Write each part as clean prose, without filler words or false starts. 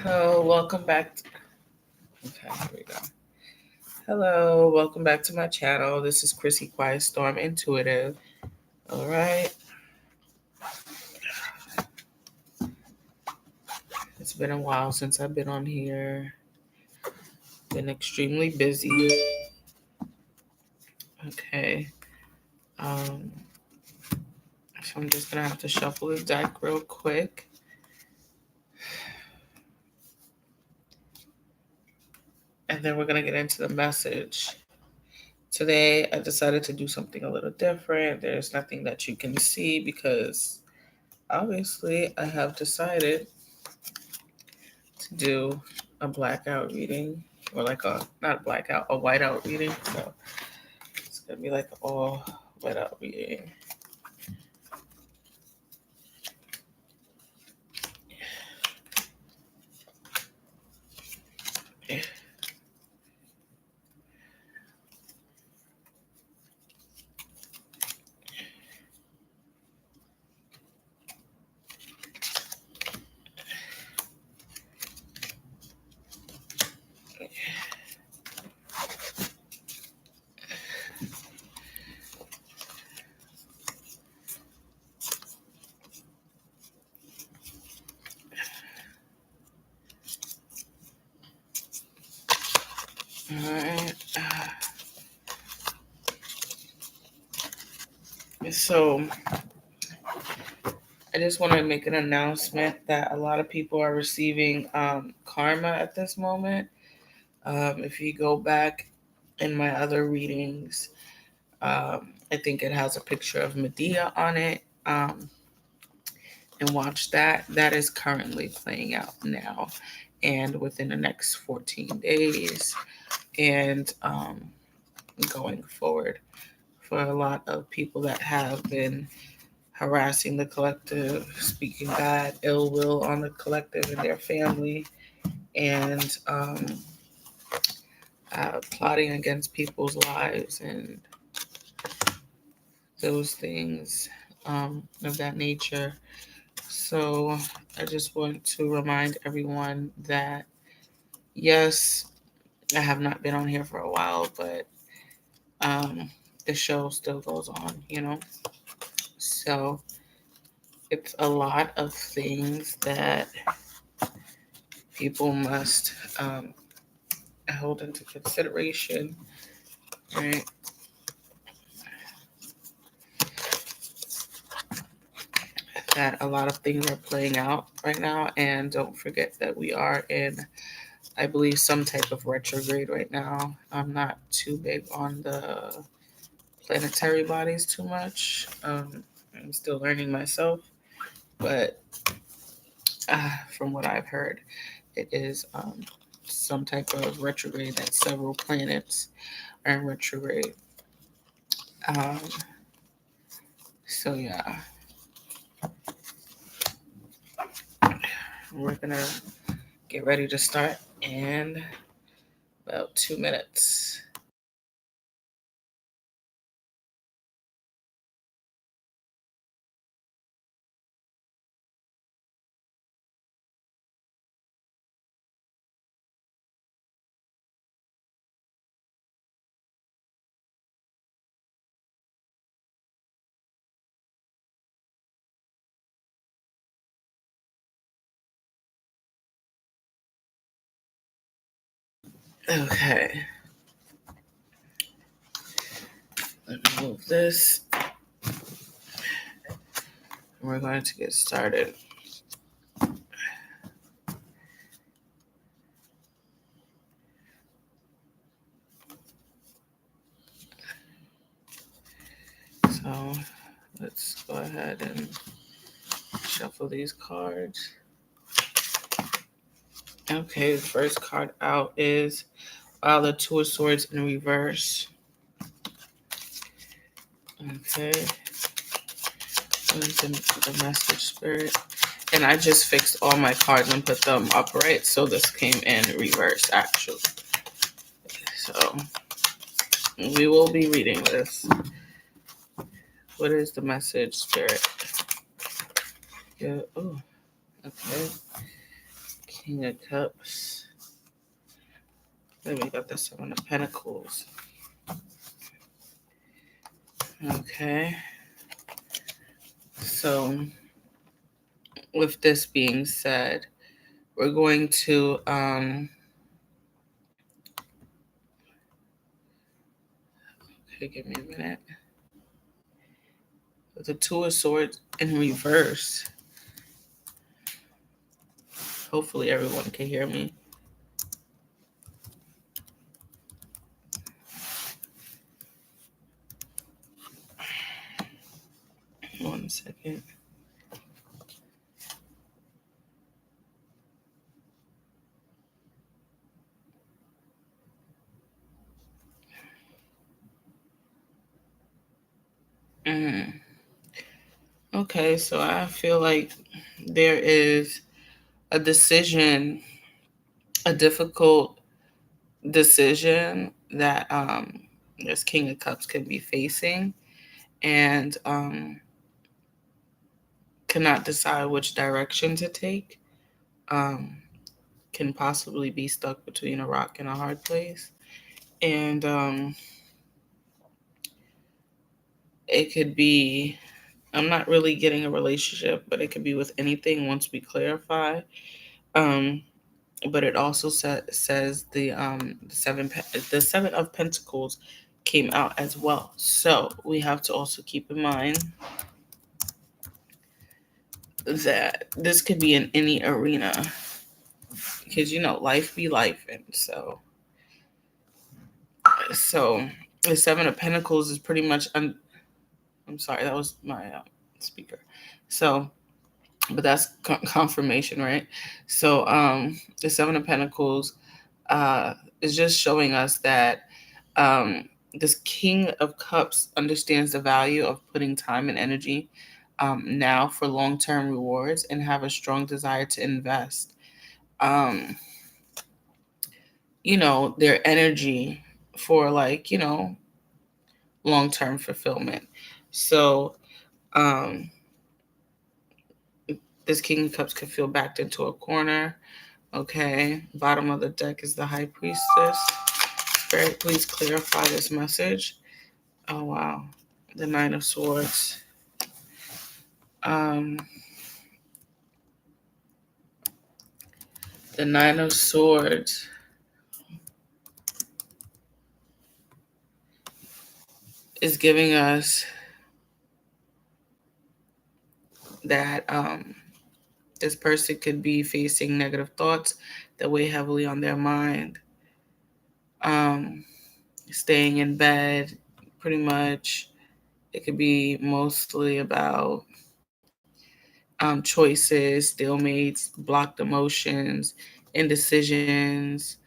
Hello, welcome back. Okay, here we go. Hello, welcome back to my channel. This is Chrissy Quietstorme Intuitive. All right, it's been a while since I've been on here. Been extremely busy. Okay, um, so I'm just gonna have to shuffle this deck real quick. And then we're gonna get into the message. Today, I decided to do something a little different. There's nothing that you can see because obviously I have decided to do a blackout reading, or like a not blackout, a whiteout reading. So it's gonna be like all whiteout reading. All right. So I just want to make an announcement that a lot of people are receiving karma at this moment. If you go back in my other readings, I think it has a picture of Medea on it. And watch that. That is currently playing out now and within the next 14 days. And going forward for a lot of people that have been harassing the collective, speaking bad, ill will on the collective and their family, and plotting against people's lives and those things of that nature. So I just want to remind everyone that yes, I have not been on here for a while, but the show still goes on. So it's a lot of things that people must hold into consideration, right? That a lot of things are playing out right now, and don't forget that we are in, I believe, some type of retrograde right now. I'm not too big on the planetary bodies too much. I'm still learning myself, but from what I've heard, it is some type of retrograde that several planets are in retrograde. Um, so yeah, we're gonna get ready to start in about 2 minutes. Okay, let me move this. We're going to get started. So let's go ahead and shuffle these cards. Okay, the first card out is the Two of Swords in reverse. Okay, what is the message, Spirit? And I just fixed all my cards and put them upright, so this came in reverse, actually. So we will be reading this. What is the message, Spirit? Yeah. Oh, okay. King of Cups. Then we got the Seven of Pentacles. Okay. So, with this being said, we're going to okay, give me a minute. With the Two of Swords in reverse. Hopefully everyone can hear me. One second. Okay, so I feel like there is a decision, a difficult decision that this King of Cups could be facing, and cannot decide which direction to take. Um, can possibly be stuck between a rock and a hard place, and it could be. I'm not really getting a relationship, but it could be with anything once we clarify. Um, but it also says the seven of Pentacles came out as well. So we have to also keep in mind that this could be in any arena, because life be life, and so the Seven of Pentacles is pretty much. I'm sorry, that was my speaker. So, but that's confirmation, right? So the Seven of Pentacles is just showing us that this King of Cups understands the value of putting time and energy now for long-term rewards, and have a strong desire to invest um, their energy for, like, long-term fulfillment. So um, this King of Cups could feel backed into a corner. Okay, bottom of the deck is the High Priestess. Spirit, please clarify this message. Oh, wow. The Nine of Swords. Um, the Nine of Swords is giving us that this person could be facing negative thoughts that weigh heavily on their mind. Um, Staying in bed, pretty much. It could be mostly about choices, stalemates, blocked emotions, indecisions,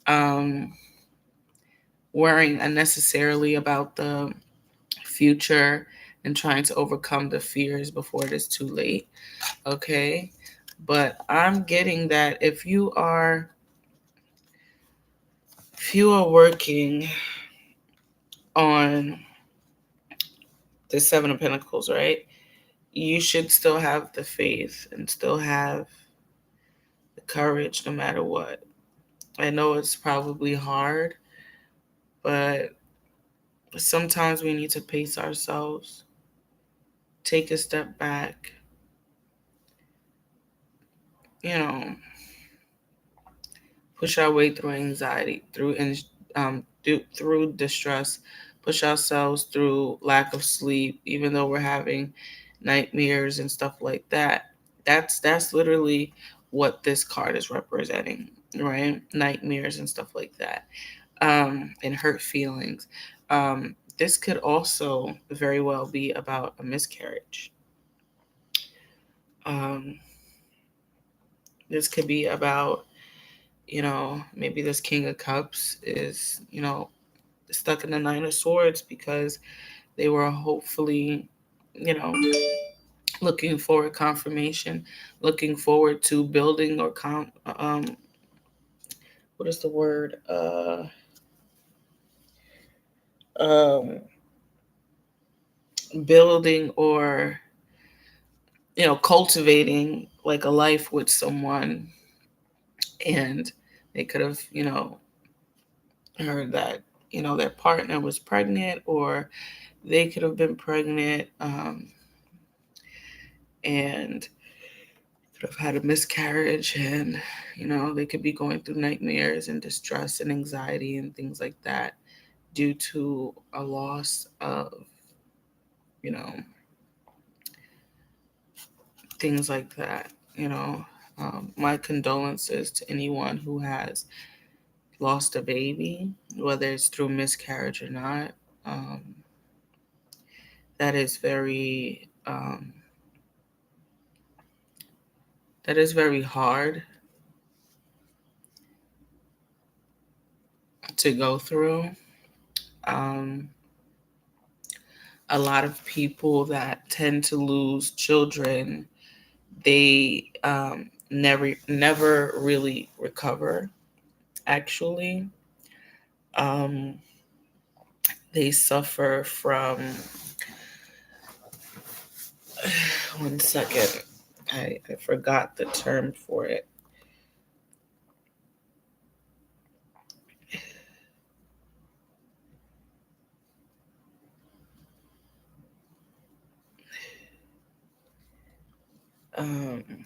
um, worrying unnecessarily about the future, and trying to overcome the fears before it is too late. Okay. But I'm getting that if you are working on the Seven of Pentacles, right? You should still have the faith and still have the courage no matter what. I know it's probably hard, but sometimes we need to pace ourselves, take a step back, you know, push our way through anxiety, through distress, push ourselves through lack of sleep, even though we're having nightmares and stuff like that. That's literally what this card is representing, right? Nightmares and stuff like that, and hurt feelings. This could also very well be about a miscarriage. Um, this could be about, maybe this King of Cups is, stuck in the Nine of Swords because they were hopefully, you know, looking forward confirmation, looking forward to building or what is the word? Um, Building or cultivating like a life with someone, and they could have, heard that, their partner was pregnant, or they could have been pregnant, and could have had a miscarriage, and they could be going through nightmares and distress and anxiety and things like that due to a loss of, you know, things like that. My condolences to anyone who has lost a baby, whether it's through miscarriage or not. Um, that is very hard to go through. Um, a lot of people that tend to lose children, they never really recover. Actually, um, they suffer from. One second, I forgot the term for it. Um,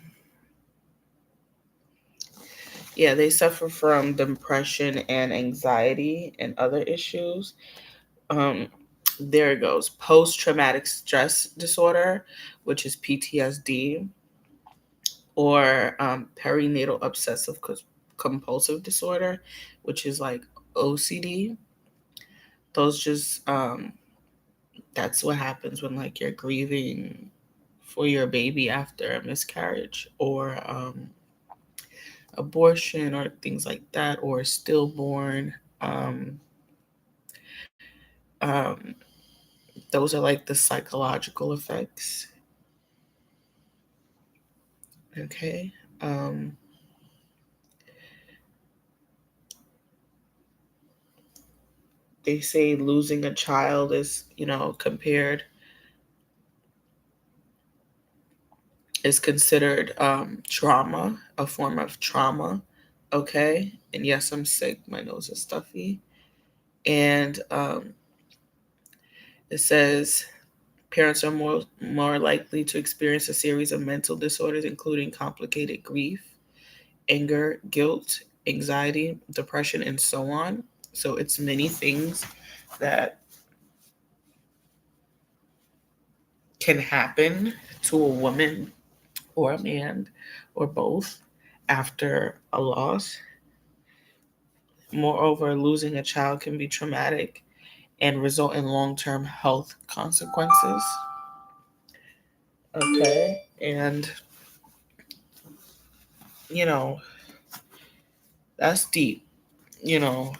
yeah, they suffer from depression and anxiety and other issues. Um, there it goes. Post traumatic stress disorder, which is PTSD, or perinatal obsessive compulsive disorder, which is like OCD. Those just, that's what happens when like you're grieving for your baby after a miscarriage, or abortion, or things like that, or stillborn. Um, um, those are like the psychological effects. Okay. Um, they say losing a child is, compared, is considered trauma, a form of trauma. Okay. And yes, I'm sick. My nose is stuffy. And it says parents are more likely to experience a series of mental disorders, including complicated grief, anger, guilt, anxiety, depression, and so on. So it's many things that can happen to a woman or a man or both after a loss. Moreover, losing a child can be traumatic and result in long term health consequences. Okay. And, you know, that's deep. You know,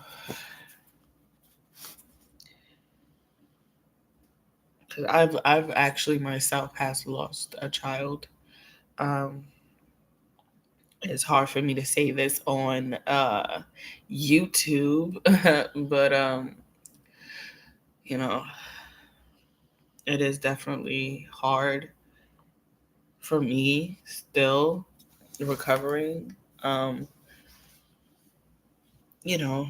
because I've actually myself has lost a child. Um, it's hard for me to say this on YouTube, but you know, it is definitely hard for me still recovering. Um, you know,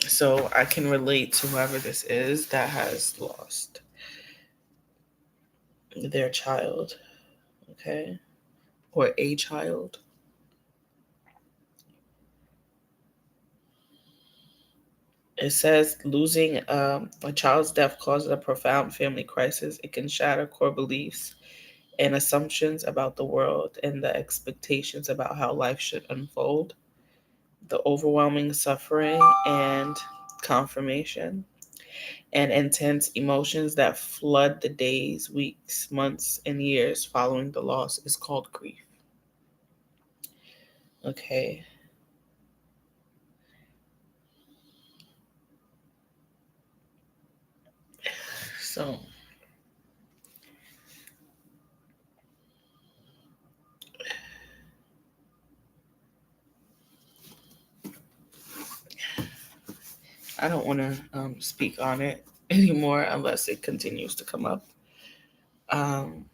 so I can relate to whoever this is that has lost their child, okay, or a child. It says losing a child's death causes a profound family crisis. It can shatter core beliefs and assumptions about the world and the expectations about how life should unfold. The overwhelming suffering and confirmation and intense emotions that flood the days, weeks, months, and years following the loss is called grief. Okay. So I don't want to speak on it anymore unless it continues to come up. Um,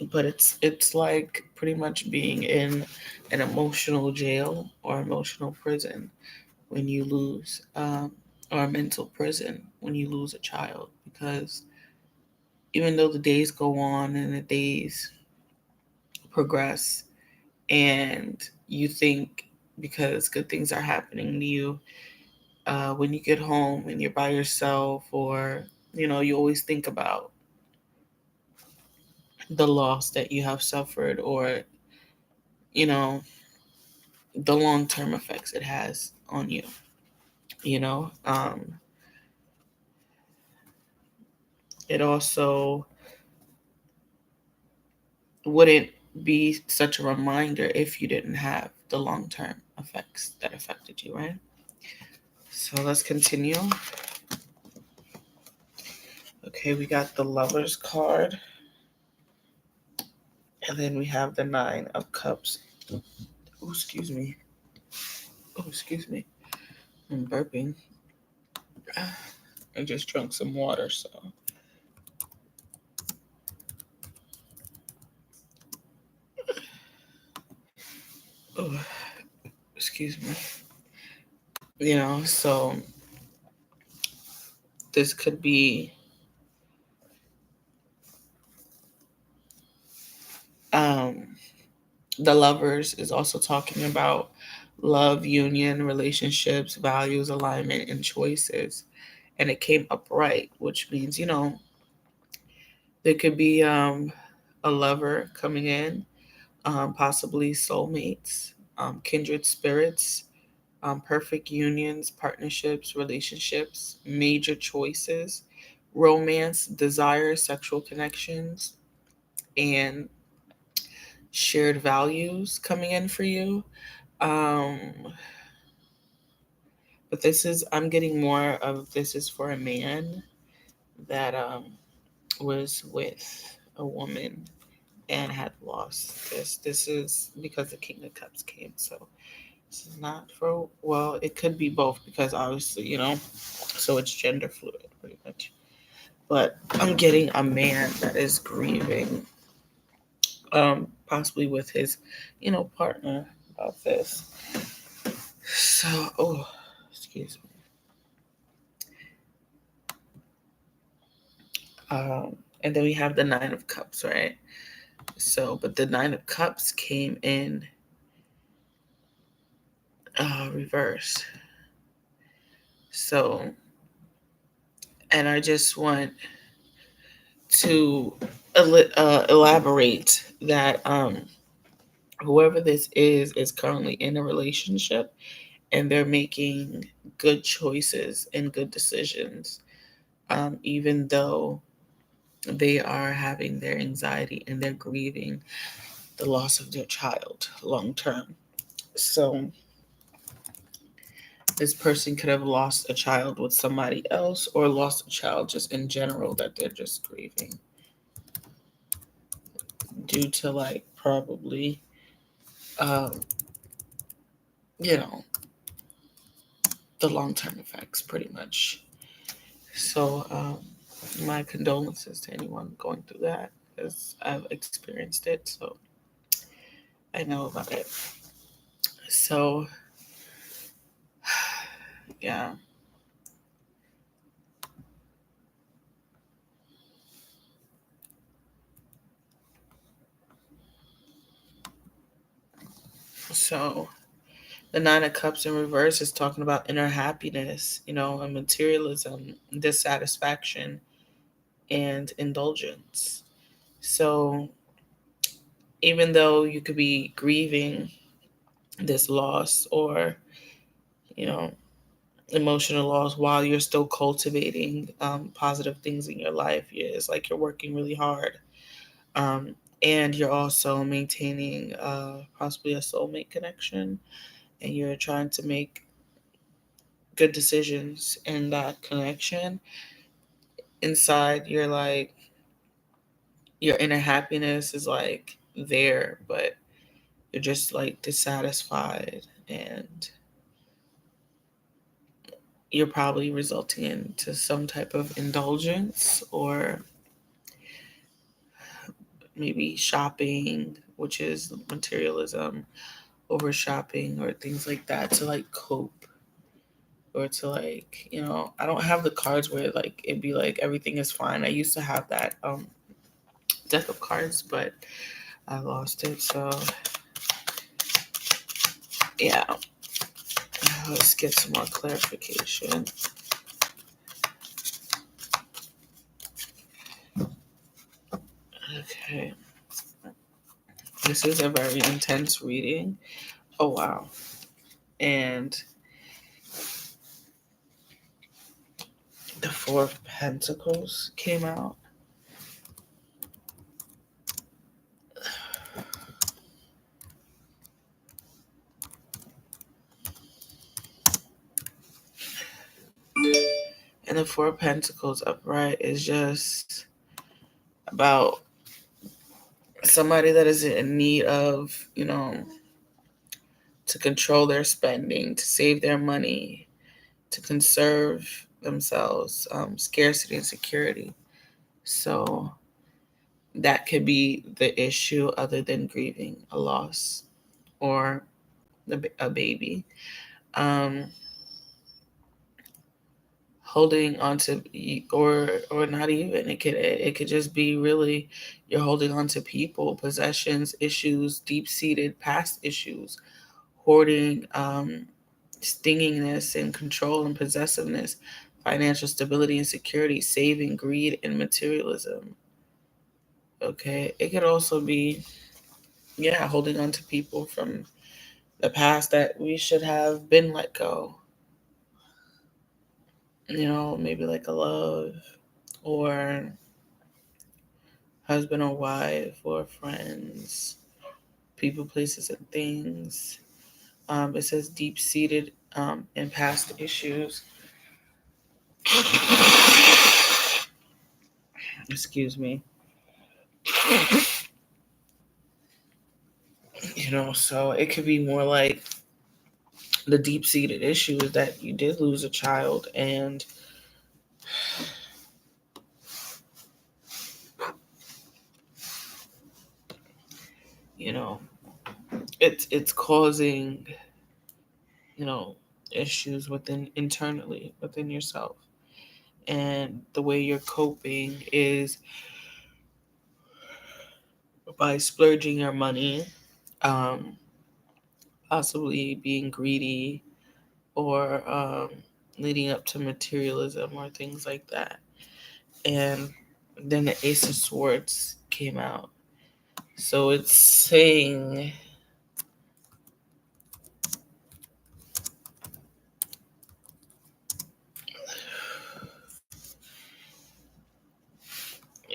but it's like pretty much being in an emotional jail or emotional prison when you lose, or a mental prison when you lose a child, because even though the days go on and the days progress, and you think because good things are happening to you, when you get home and you're by yourself, or you always think about the loss that you have suffered, or you know the long-term effects it has on you. you know um, it also wouldn't be such a reminder if you didn't have the long-term effects that affected you, right? So let's continue. Okay, we got the Lovers card, and then we have the Nine of Cups. Oh, excuse me. Oh, excuse me. I'm burping. I just drank some water, so. Oh, excuse me. So this could be um the Lovers is also talking about love, union, relationships, values, alignment, and choices. And it came upright, which means, there could be a lover coming in, possibly soulmates, kindred spirits, perfect unions, partnerships, relationships, major choices, romance, desire, sexual connections, and shared values coming in for you. Um, but I'm getting more of this is for a man that was with a woman and had lost this. This is because the King of Cups came. So this is not for, well, it could be both because obviously, so it's gender fluid pretty much. But I'm getting a man that is grieving, possibly with his, partner about this. So, oh, excuse me. And then we have the Nine of Cups, right? So, but the Nine of Cups came in reverse. So, and I just want to elaborate that whoever this is currently in a relationship, and they're making good choices and good decisions, even though they are having their anxiety and they're grieving the loss of their child long term. So this person could have lost a child with somebody else, or lost a child just in general that they're just grieving due to, like, probably um, you know the long-term effects pretty much. So my condolences to anyone going through that, because I've experienced it, so I know about it. So yeah. So the Nine of Cups in reverse is talking about inner happiness, and materialism, dissatisfaction, and indulgence. So even though you could be grieving this loss, or you know emotional loss, while you're still cultivating positive things in your life, it's like you're working really hard, um, and you're also maintaining possibly a soulmate connection, and you're trying to make good decisions in that connection. Inside, you're like, your inner happiness is like there, but you're just like dissatisfied, and you're probably resulting into some type of indulgence, or maybe shopping, which is materialism, over shopping or things like that to like cope, or to like, I don't have the cards where like it'd be like everything is fine. I used to have that deck of cards, but I lost it. So yeah, let's get some more clarification. Okay, this is a very intense reading. Oh wow. And the Four of Pentacles came out. And the Four of Pentacles upright is just about somebody that is in need of, to control their spending, to save their money, to conserve themselves, scarcity and security. So that could be the issue, other than grieving a loss or a baby. Um, Holding on to, or not even, it could just be really you're holding on to people, possessions, issues, deep-seated past issues, hoarding, stingingness and control and possessiveness, financial stability and security, saving, greed, and materialism. Okay, it could also be, yeah, holding on to people from the past that we should have been let go. Maybe like a love, or husband or wife, or friends, people, places, and things. It says deep seated and past issues. Excuse me. So it could be more like the deep seated issue is that you did lose a child, and you know it's causing you know issues internally within yourself, and the way you're coping is by splurging your money, um, possibly being greedy, or leading up to materialism or things like that. And then the Ace of Swords came out. So it's saying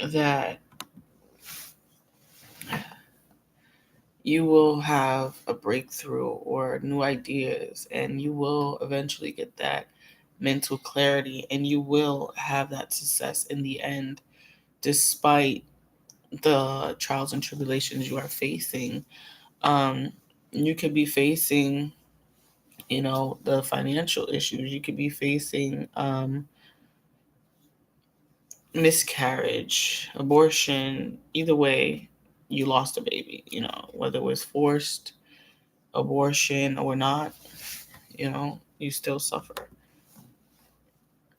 that you will have a breakthrough or new ideas, and you will eventually get that mental clarity, and you will have that success in the end, despite the trials and tribulations you are facing. Um, you could be facing, the financial issues. You could be facing miscarriage, abortion. Either way, you lost a baby, whether it was forced abortion or not, you still suffer,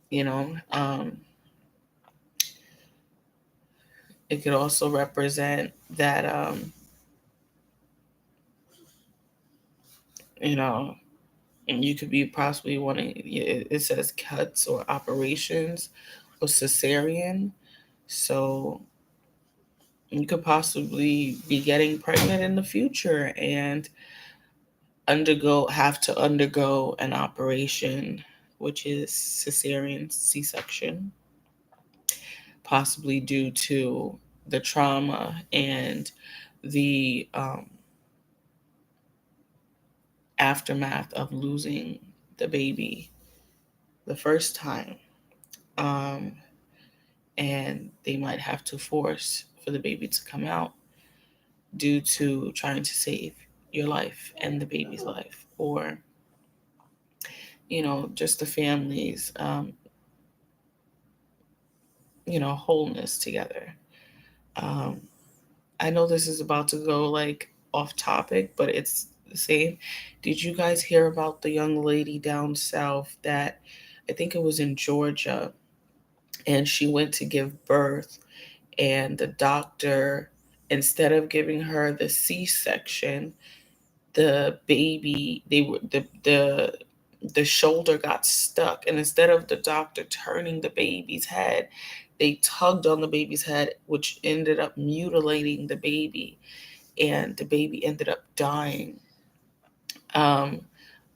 you know. It could also represent that, you know, and you could be possibly wanting, it says cuts or operations or cesarean. So you could possibly be getting pregnant in the future and have to undergo an operation, which is cesarean, C-section, possibly due to the trauma and the aftermath of losing the baby the first time. Um, and they might have to force for the baby to come out due to trying to save your life and the baby's life, or just the family's wholeness together. um, I know this is about to go like off topic, but it's the same. Did you guys hear about the young lady down south that I think it was in Georgia, and she went to give birth, and the doctor, instead of giving her the C-section, the baby, the shoulder got stuck, and instead of the doctor turning the baby's head, they tugged on the baby's head, which ended up mutilating the baby, and the baby ended up dying, um,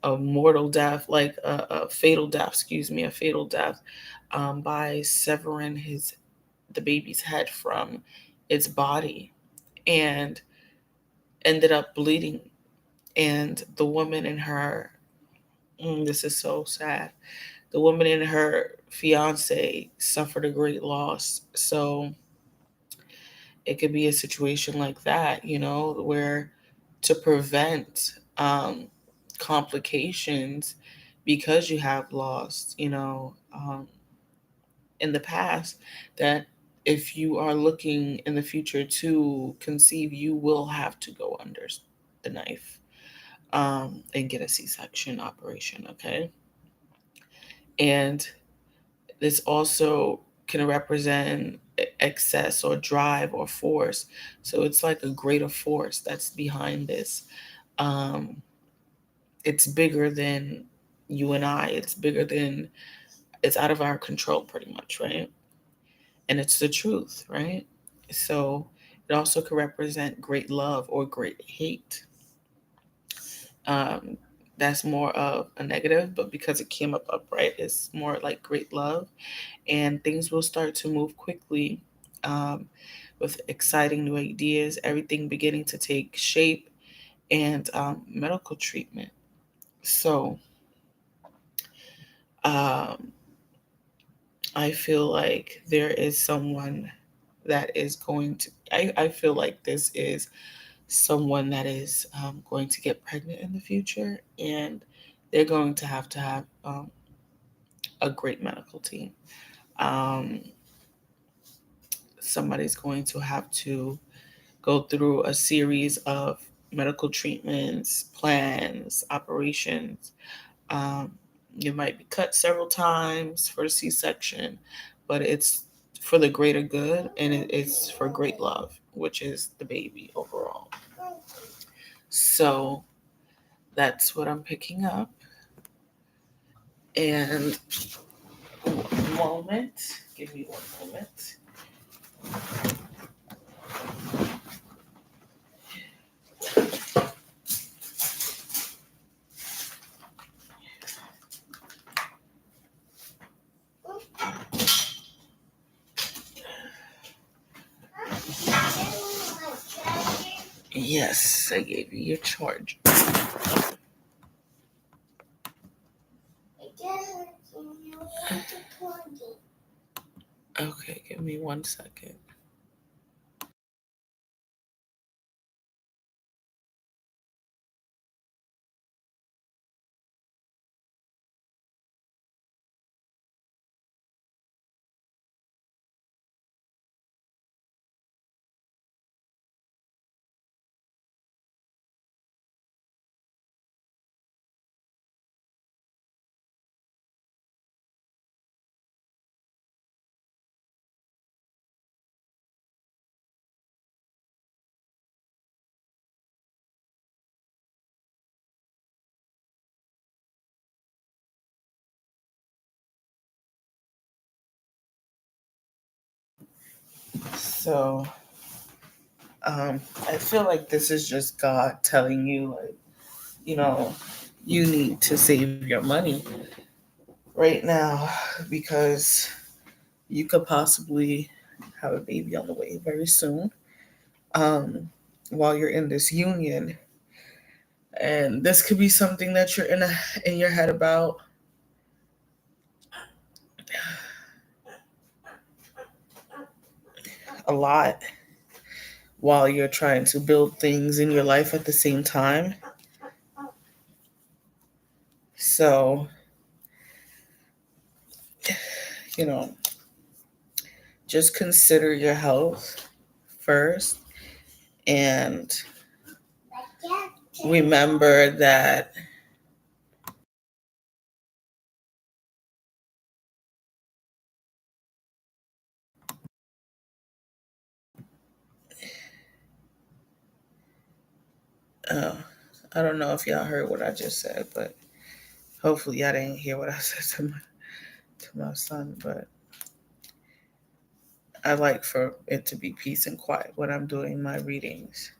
a mortal death, like a fatal death, excuse me, a fatal death, by severing the baby's head from its body, and ended up bleeding. And the woman and her, this is so sad. The woman and her fiance suffered a great loss. So it could be a situation like that, where to prevent complications because you have lost, in the past, that if you are looking in the future to conceive, you will have to go under the knife, and get a C-section operation, okay? And this also can represent excess or drive or force. So it's like a greater force that's behind this. Um, it's bigger than you and I. It's out of our control pretty much, right? And it's the truth, right? So it also could represent great love or great hate. Um, that's more of a negative, but because it came up upright, it's more like great love, and things will start to move quickly, um, with exciting new ideas, everything beginning to take shape, and medical treatment. So um, I feel like there is someone that is going to, I feel like this is someone that is going to get pregnant in the future, and they're going to have a great medical team. Um, Somebody's going to have to go through a series of medical treatments, plans, operations. Um, you might be cut several times for a C-section, but it's for the greater good, and it's for great love, which is the baby overall. So that's what I'm picking up. And one moment, give me one moment. Yes, I gave you your charge. Okay, give me 1 second. So, I feel like this is just God telling you, like, you know, you need to save your money right now, because you could possibly have a baby on the way very soon, um, while you're in this union. And this could be something that you're in your head about a lot while you're trying to build things in your life at the same time. So, you know, just consider your health first, And remember that uh, I don't know if y'all heard what I just said, but hopefully y'all didn't hear what I said to my son. But I like for it to be peace and quiet when I'm doing my readings.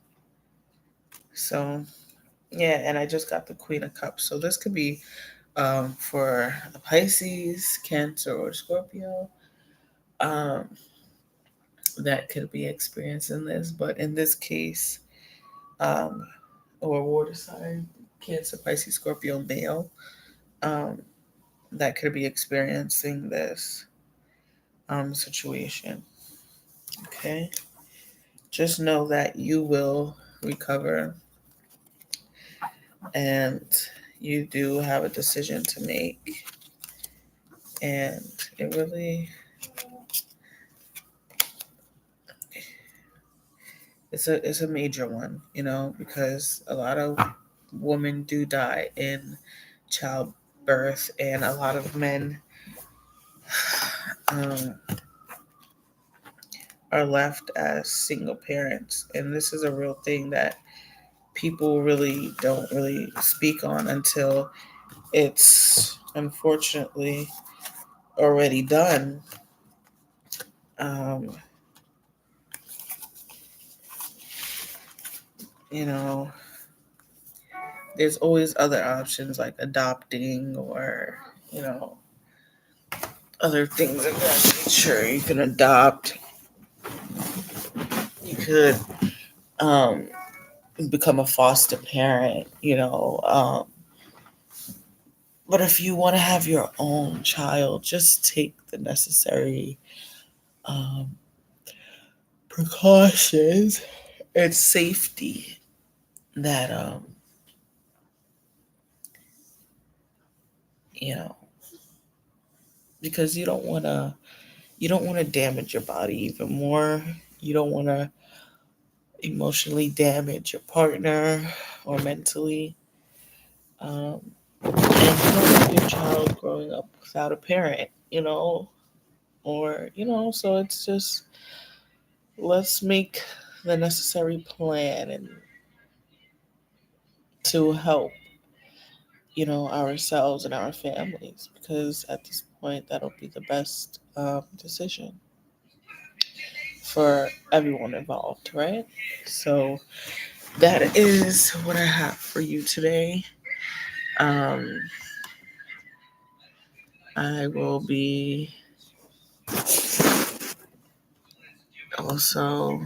So yeah, and I just got the Queen of Cups. So this could be for a Pisces, Cancer, or Scorpio. Um, that could be experiencing this, but in this case, um, or water sign, Cancer, Pisces, Scorpio, male, um, that could be experiencing this situation. Okay, just know that you will recover, and you do have a decision to make, and it really it's a major one, because a lot of women do die in childbirth, and a lot of men um, are left as single parents, and this is a real thing that people really don't really speak on until it's unfortunately already done. Um, you know, there's always other options like adopting or other things of that nature. You can adopt. You could um, become a foster parent. But if you want to have your own child, just take the necessary um, precautions and safety that you know because you don't want to damage your body even more. You don't want to emotionally damage your partner or mentally, and you don't want your child growing up without a parent, so it's just, let's make the necessary plan and to help ourselves and our families, because at this point that'll be the best decision for everyone involved, right? So that is what I have for you today. um, I will be also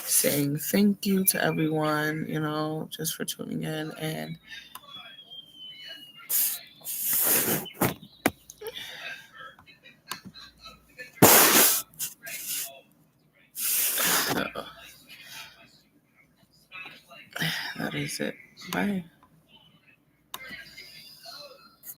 saying thank you to everyone, just for tuning in. And that is it. Bye.